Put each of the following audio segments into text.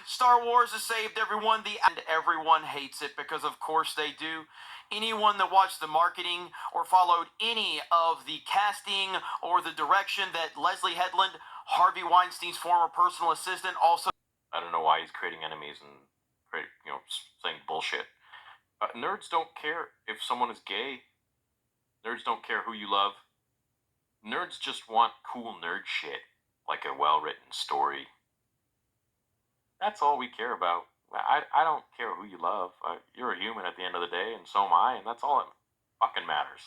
Star Wars has saved everyone, and everyone hates it because, of course, they do. Anyone that watched the marketing or followed any of the casting or the direction that Leslie Headland, Harvey Weinstein's former personal assistant, also. I don't know why he's creating enemies and saying bullshit. Nerds don't care if someone is gay. Nerds don't care who you love. Nerds just want cool nerd shit, like a well-written story. That's all we care about. I don't care who you love. You're a human at the end of the day, and so am I, and that's all that fucking matters.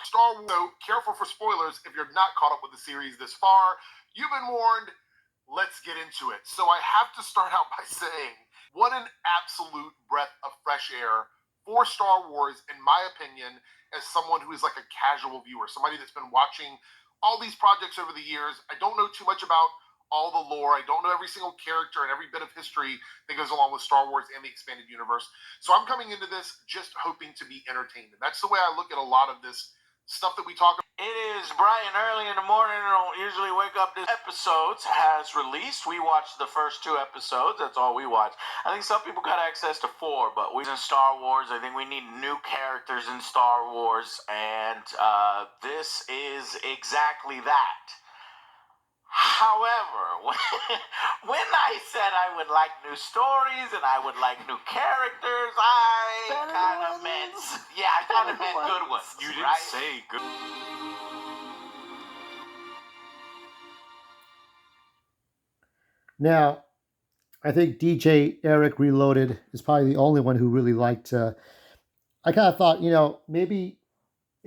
Star Wars, so careful for spoilers if you're not caught up with the series this far. You've been warned. Let's get into it. So I have to start out by saying, what an absolute breath of fresh air for Star Wars, in my opinion, as someone who is like a casual viewer, somebody that's been watching all these projects over the years. I don't know too much about all the lore. I don't know every single character and every bit of history that goes along with Star Wars and the expanded universe. So I'm coming into this just hoping to be entertained. And that's the way I look at a lot of this stuff that we talk about. It is bright and early in the morning. I don't usually wake up. This episodes has released. We watched the first 2 episodes. That's all we watched. I think some people got access to 4, but we in Star Wars. I think we need new characters in Star Wars, and this is exactly that. However, when I said I would like new stories and I would like new characters, I kind of meant good ones. You didn't say good. Now, I think DJ Eric Reloaded is probably the only one who really liked. I kind of thought, maybe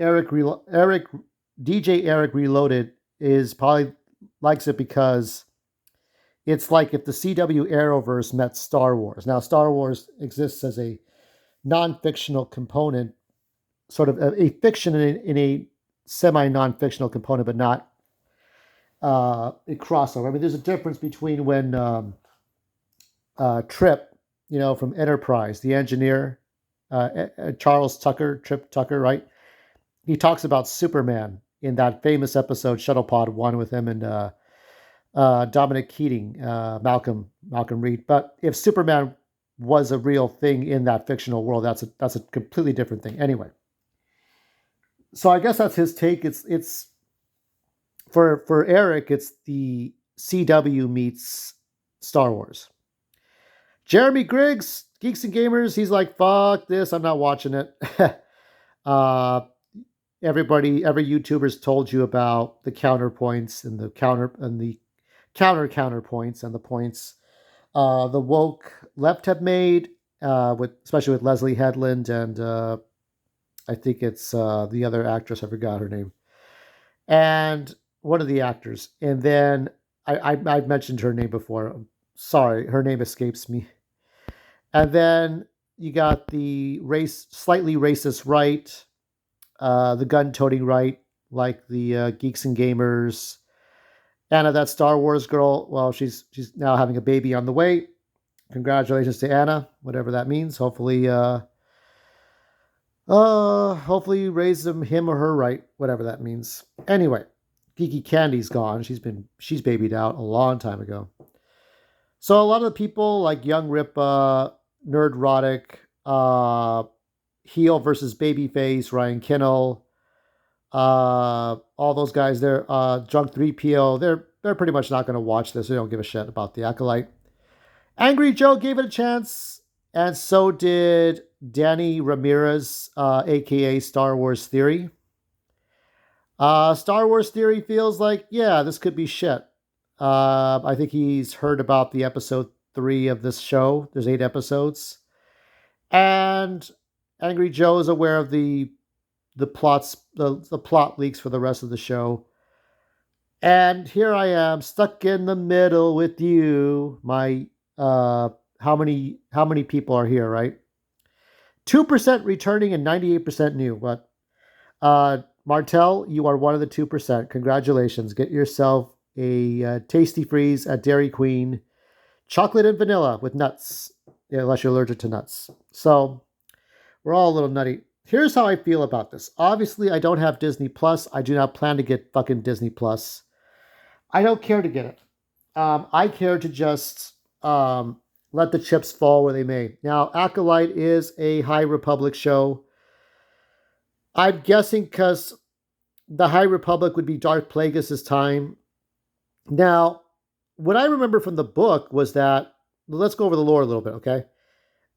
DJ Eric Reloaded is probably likes it because it's like if the CW Arrowverse met Star Wars. Now, Star Wars exists as a non-fictional component, sort of a fiction in a semi-non-fictional component, but not a crossover. I mean, there's a difference between when Trip, from Enterprise, the engineer, Charles Tucker, Trip Tucker, right? He talks about Superman in that famous episode, Shuttlepod 1, with him and Dominic Keating, Malcolm Reed. But if Superman was a real thing in that fictional world, that's a completely different thing. Anyway, so I guess that's his take. It's for Eric, it's the CW meets Star Wars. Jeremy Griggs, Geeks and Gamers, he's like, fuck this, I'm not watching it. Every YouTuber's told you about the counterpoints and the counterpoints and the points the woke left have made, especially with Leslie Headland and I think it's the other actress, I forgot her name, and one of the actors. And then I've mentioned her name before. Sorry, her name escapes me. And then you got the slightly racist right, the gun-toting right, like the Geeks and Gamers. Anna, that Star Wars girl, well, she's now having a baby on the way. Congratulations to Anna, whatever that means. Hopefully you raise him or her right, whatever that means. Anyway, Geeky Candy's gone. She's babied out a long time ago. So a lot of the people like Young Ripa, Nerdrotic, Heel versus Babyface, Ryan Kinnell, all those guys there, Drunk 3PO, they're pretty much not going to watch this. They don't give a shit about the Acolyte. Angry Joe gave it a chance, and so did Danny Ramirez, aka Star Wars Theory. Star Wars Theory feels like, yeah, this could be shit. I think he's heard about the episode 3 of this show. There's 8 episodes. And Angry Joe is aware of the plot leaks for the rest of the show. And here I am, stuck in the middle with you. My how many people are here, right? 2% returning and 98% new. But Martel, you are one of the 2%. Congratulations. Get yourself a Tasty Freeze at Dairy Queen, chocolate and vanilla with nuts, unless you're allergic to nuts. So we're all a little nutty. Here's how I feel about this. Obviously, I don't have Disney Plus. I do not plan to get fucking Disney Plus. I don't care to get it. I care to just let the chips fall where they may. Now, Acolyte is a High Republic show. I'm guessing because the High Republic would be Darth Plagueis' time. Now, what I remember from the book was that, let's go over the lore a little bit, okay?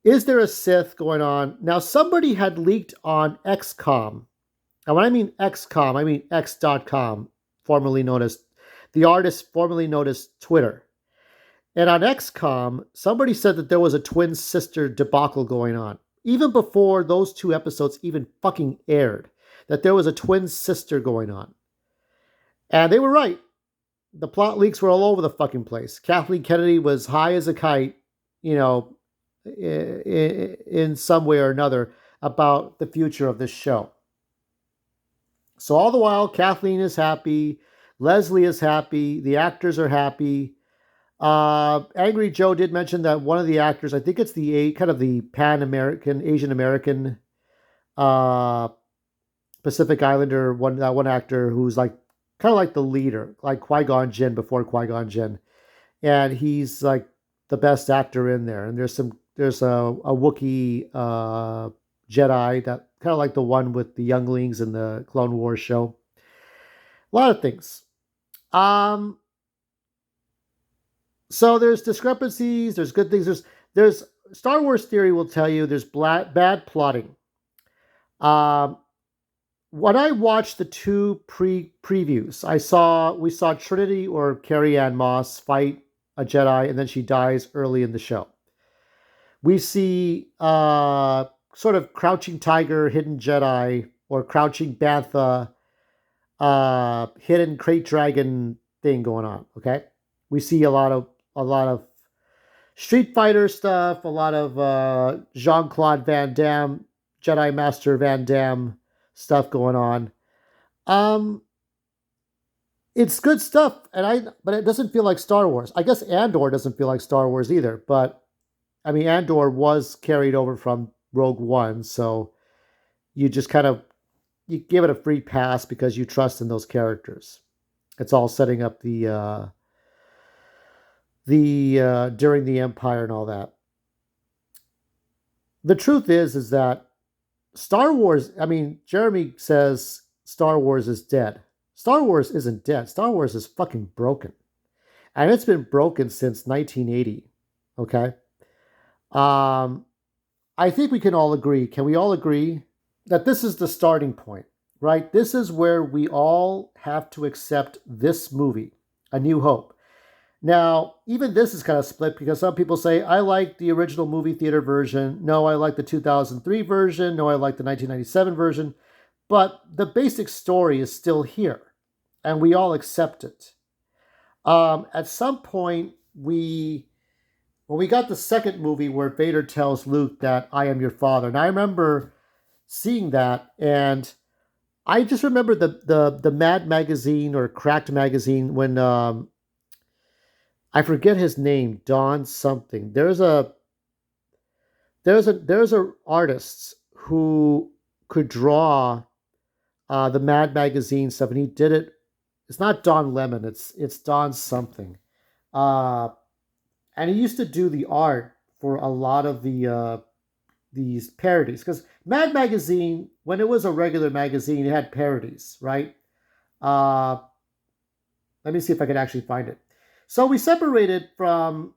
Is there a Sith going on? Now, somebody had leaked on XCOM. And when I mean XCOM, I mean X.com, formerly known as the artist formerly known as Twitter. And on XCOM, somebody said that there was a twin sister debacle going on. Even before those 2 episodes even fucking aired, that there was a twin sister going on. And they were right. The plot leaks were all over the fucking place. Kathleen Kennedy was high as a kite, you know, in some way or another about the future of this show. So all the while, Kathleen is happy, Leslie is happy, the actors are happy. Angry Joe did mention that one of the actors, I think it's the kind of the Pan-American, Asian American, Pacific Islander, that one actor who's like kind of like the leader, like Qui-Gon Jinn before Qui-Gon Jinn, and he's like the best actor in there. And there's a Wookiee Jedi that kind of like the one with the younglings in the Clone Wars show. A lot of things. So there's discrepancies, there's good things, there's Star Wars theory will tell you there's bad plotting. When I watched the 2 previews, we saw Trinity or Carrie Ann Moss fight a Jedi, and then she dies early in the show. We see sort of Crouching Tiger, Hidden Jedi, or Crouching Bantha, Hidden Crate Dragon thing going on. Okay, we see a lot of Street Fighter stuff, a lot of Jean-Claude Van Damme, Jedi Master Van Damme stuff going on. It's good stuff, but it doesn't feel like Star Wars. I guess Andor doesn't feel like Star Wars either, but I mean, Andor was carried over from Rogue One, so you just kind of you give it a free pass because you trust in those characters. It's all setting up the during the Empire and all that. The truth is that Star Wars, I mean, Jeremy says Star Wars is dead. Star Wars isn't dead. Star Wars is fucking broken. And it's been broken since 1980. Okay? I think we can all agree. Can we all agree that this is the starting point, right? This is where we all have to accept this movie, A New Hope. Now, even this is kind of split because some people say, I like the original movie theater version. No, I like the 2003 version. No, I like the 1997 version. But the basic story is still here, and we all accept it. At some point, when we got the second movie where Vader tells Luke that I am your father, and I remember seeing that, and I just remember the Mad magazine or Cracked magazine when I forget his name, Don something. There's a artist who could draw the Mad magazine stuff, and he did it. It's not Don Lemon. It's Don something, and he used to do the art for a lot of these parodies. Because Mad magazine, when it was a regular magazine, it had parodies, right? Let me see if I can actually find it. So we separated from,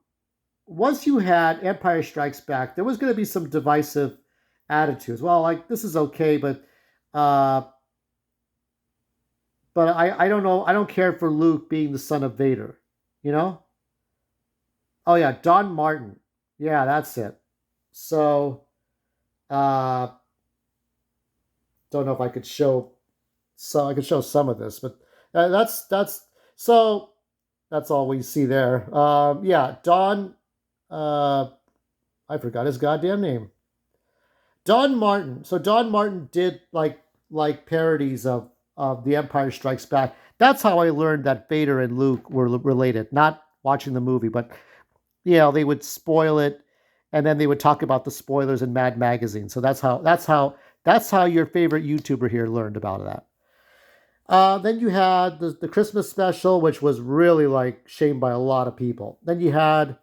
once you had Empire Strikes Back, there was going to be some divisive attitudes. Well, like, this is okay, but I don't know. I don't care for Luke being the son of Vader, you know? Oh, yeah, Don Martin. Yeah, that's it. So, don't know if I could show, I could show some of this, but so that's all we see there. Yeah, Don, I forgot his goddamn name. Don Martin. So Don Martin did like parodies of The Empire Strikes Back. That's how I learned that Vader and Luke were related. Not watching the movie, but they would spoil it, and then they would talk about the spoilers in Mad Magazine. So that's how your favorite YouTuber here learned about that. Then you had the Christmas special, which was really like shamed by a lot of people. Then you had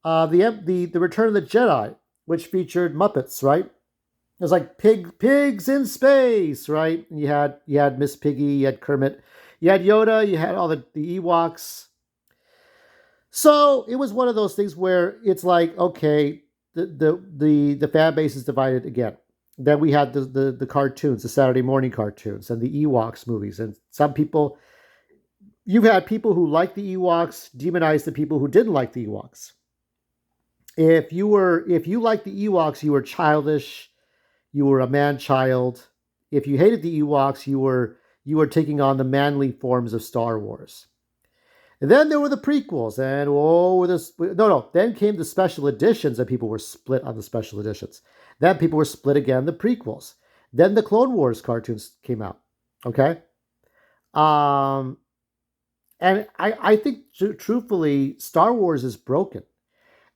The Return of the Jedi, which featured Muppets, right? It was like pigs in space, right? And you had Miss Piggy, you had Kermit, you had Yoda, you had all the Ewoks. So it was one of those things where it's like, okay, the fan base is divided again. Then we had the cartoons, the Saturday morning cartoons, and the Ewoks movies, and some people, you've had people who like the Ewoks demonize the people who didn't like the Ewoks. If you liked the Ewoks, you were childish, you were a man child. If you hated the Ewoks, you were taking on the manly forms of Star Wars. And then there were the prequels, and no. Then came the special editions, and people were split on the special editions. Then people were split again, the prequels. Then the Clone Wars cartoons came out. Okay, um, and I think truthfully, Star Wars is broken.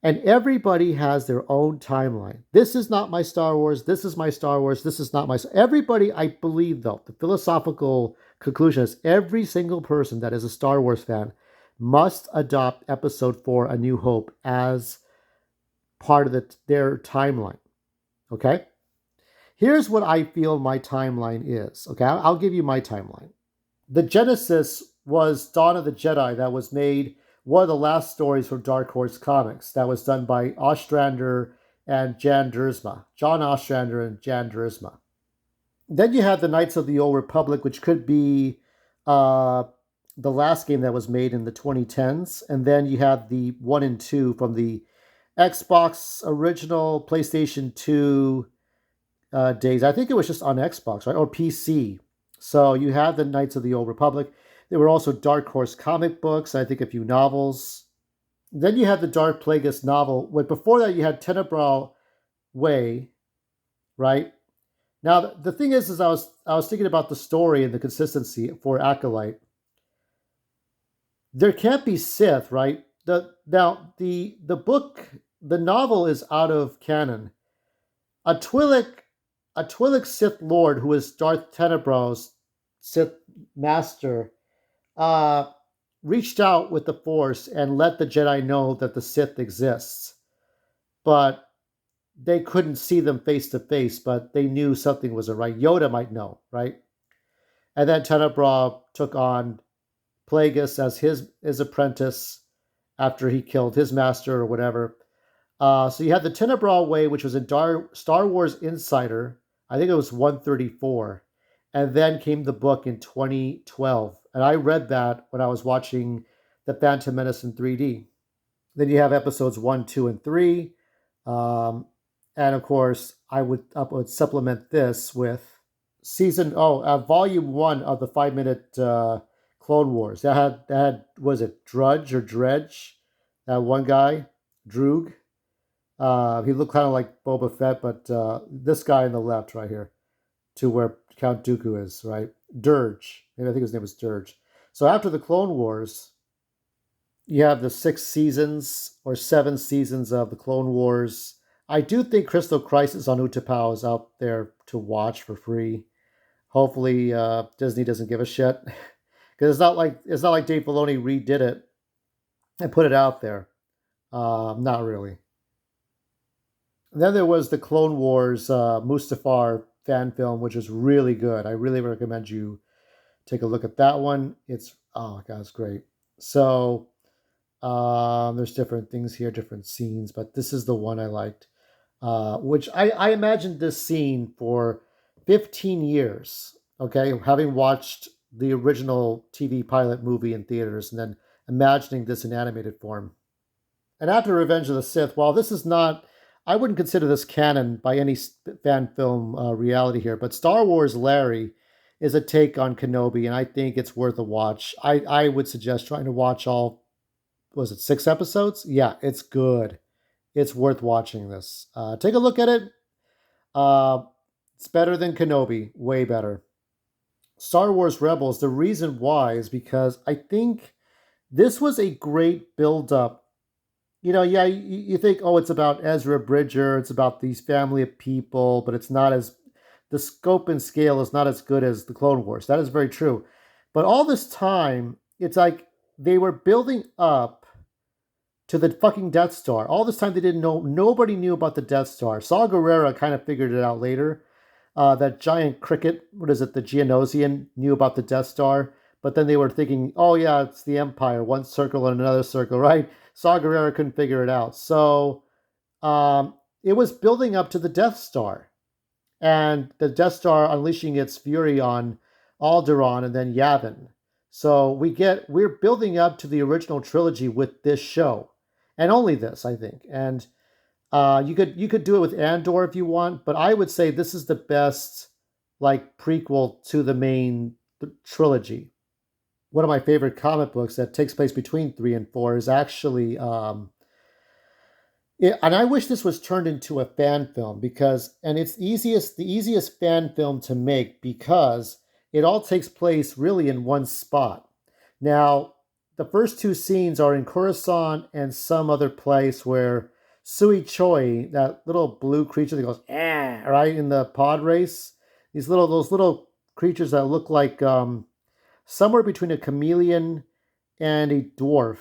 And everybody has their own timeline. This is not my Star Wars. This is my Star Wars. This is not my. Everybody, I believe, though, the philosophical conclusion is every single person that is a Star Wars fan must adopt Episode 4, A New Hope, as part of their timeline. Okay? Here's what I feel my timeline is. Okay? I'll give you my timeline. The Genesis was Dawn of the Jedi, that was made one of the last stories from Dark Horse Comics, that was done by Ostrander and Jan Duursma. John Ostrander and Jan Duursma. Then you have the Knights of the Old Republic, which could be the last game that was made in the 2010s. And then you have the 1 and 2 from the Xbox original, PlayStation 2 days. I think it was just on Xbox, right? Or PC. So you have the Knights of the Old Republic. There were also Dark Horse comic books, I think a few novels. Then you had the Dark Plagueis novel. But before that, you had Tenebrae Way, right? Now the thing is I was thinking about the story and the consistency for Acolyte. There can't be Sith, right? The book, the novel is out of canon. A Twi'lek a Twi'lek Sith Lord who is Darth Tenebrae's Sith Master uh, reached out with the Force and let the Jedi know that the Sith exists, but they couldn't see them face to face, but they knew something was right. Yoda might know, right? And then Tenebrae took on Plagueis as his apprentice after he killed his master or whatever. So you had the Tenebrae Way, which was a Star Wars Insider. I think it was 134. And then came the book in 2012. And I read that when I was watching The Phantom Menace in 3D. Then you have episodes 1, 2, and 3. And of course, I would supplement this with volume 1 of the 5 minute Clone Wars. That had was it Drudge or Dredge? That one guy, Droog. He looked kind of like Boba Fett, but this guy on the left right here, to where Count Dooku is, right? Dirge. Maybe I think his name was Dirge. So after the Clone Wars, you have the 6 seasons or 7 seasons of the Clone Wars. I do think Crystal Crisis on Utapau is out there to watch for free. Hopefully, Disney doesn't give a shit because it's not like Dave Filoni redid it and put it out there. Not really. And then there was the Clone Wars Mustafar fan film, which is really good. I really recommend you take a look at that one. It's oh my god, it's great. So there's different things here, different scenes, but this is the one I liked. Which I imagined this scene for 15 years. Okay, having watched the original TV pilot movie in theaters, and then imagining this in animated form. And after Revenge of the Sith, while this is not, I wouldn't consider this canon by any fan film reality here, but Star Wars Larry is a take on Kenobi, and I think it's worth a watch. I would suggest trying to watch all, was it 6 episodes? Yeah, it's good. It's worth watching this. Take a look at it. Uh, it's better than Kenobi, way better. Star Wars Rebels, the reason why is because I think this was a great build up. Yeah, you think, oh, it's about Ezra Bridger, it's about these family of people, but it's not as, the scope and scale is not as good as the Clone Wars. That is very true. But all this time, it's like they were building up to the fucking Death Star. All this time they didn't know, nobody knew about the Death Star. Saw Gerrera kind of figured it out later. That giant cricket, what is it, the Geonosian, knew about the Death Star, but then they were thinking, oh yeah, it's the Empire, one circle and another circle, right? Saw Gerrera couldn't figure it out. So it was building up to the Death Star, and the Death Star unleashing its fury on Alderaan and then Yavin. So we're building up to the original trilogy with this show, and only this, I think. And you could do it with Andor if you want, but I would say this is the best like prequel to the main trilogy. One of my favorite comic books that takes place between 3 and 4 is actually and I wish this was turned into a fan film because, and it's the easiest fan film to make because it all takes place really in one spot. Now, the first two scenes are in Coruscant and some other place where Sui Choi, that little blue creature that goes, right, in the pod race, those little creatures that look like somewhere between a chameleon and a dwarf,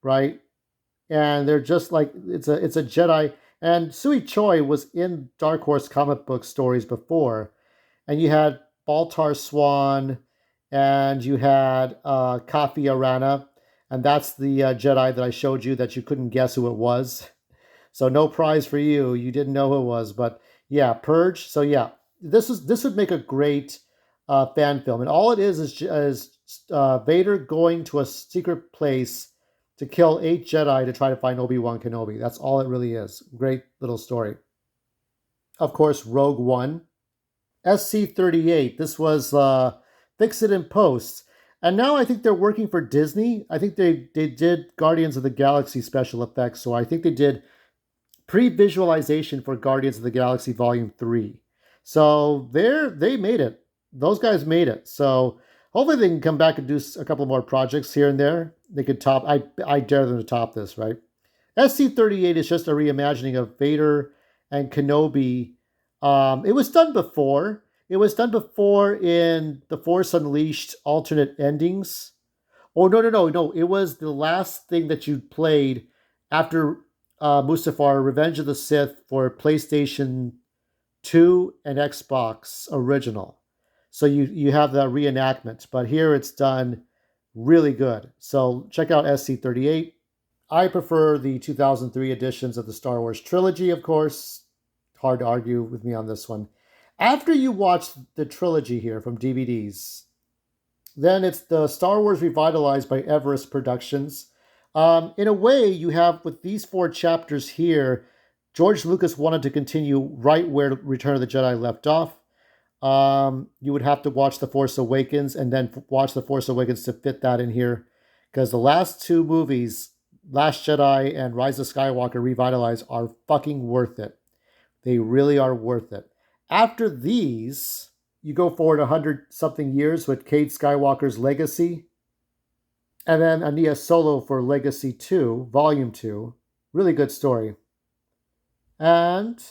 right? And they're just like it's a Jedi. And Sui Choi was in Dark Horse comic book stories before, and you had Baltar Swan, and you had Kafi Arana, and that's the Jedi that I showed you that you couldn't guess who it was. So no prize for you. You didn't know who it was, but yeah, Purge. So yeah, this would make a great fan film, and all it is Vader going to a secret place to kill 8 Jedi to try to find Obi-Wan Kenobi. That's all it really is. Great little story. Of course, Rogue One. SC-38. This was Fix It in Post. And now I think they're working for Disney. I think they did Guardians of the Galaxy special effects. So I think they did pre-visualization for Guardians of the Galaxy Volume 3. So they made it. Those guys made it. So hopefully they can come back and do a couple more projects here and there. They could top, I dare them to top this, right? SC-38 is just a reimagining of Vader and Kenobi. It was done before. It was done before in The Force Unleashed alternate endings. Oh, no. It was the last thing that you played after Mustafar, Revenge of the Sith for PlayStation 2 and Xbox original. So you have the reenactment, but here it's done really good. So check out SC-38. I prefer the 2003 editions of the Star Wars trilogy, of course. Hard to argue with me on this one. After you watch the trilogy here from DVDs, then it's the Star Wars Revitalized by Everest Productions. In a way, you have, with these 4 chapters here, George Lucas wanted to continue right where Return of the Jedi left off. You would have to watch The Force Awakens and then watch The Force Awakens to fit that in here. Because the last 2 movies, Last Jedi and Rise of Skywalker Revitalized, are fucking worth it. They really are worth it. After these, you go forward 100-something years with Cade Skywalker's Legacy. And then Ania Solo for Legacy 2, Volume 2. Really good story. And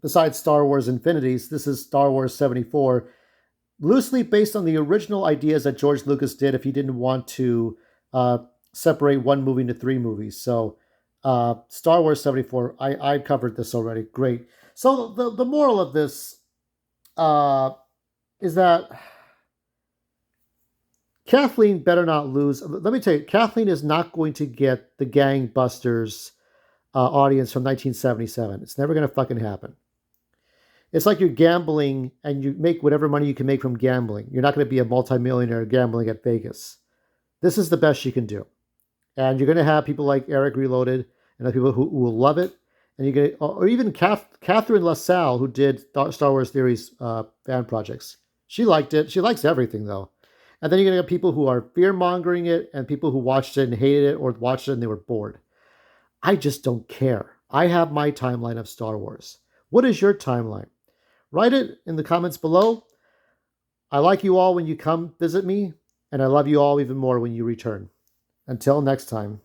besides Star Wars Infinities, this is Star Wars 74, loosely based on the original ideas that George Lucas did if he didn't want to separate one movie into 3 movies. So Star Wars 74, I covered this already. Great. So the moral of this is that Kathleen better not lose. Let me tell you, Kathleen is not going to get the gangbusters audience from 1977. It's never going to fucking happen. It's like you're gambling and you make whatever money you can make from gambling. You're not going to be a multimillionaire gambling at Vegas. This is the best you can do. And you're going to have people like Eric Reloaded and other people who will love it. And you're going to, or even Catherine LaSalle, who did Star Wars Theories fan projects. She liked it. She likes everything, though. And then you're going to have people who are fear-mongering it and people who watched it and hated it or watched it and they were bored. I just don't care. I have my timeline of Star Wars. What is your timeline? Write it in the comments below. I like you all when you come visit me, and I love you all even more when you return. Until next time.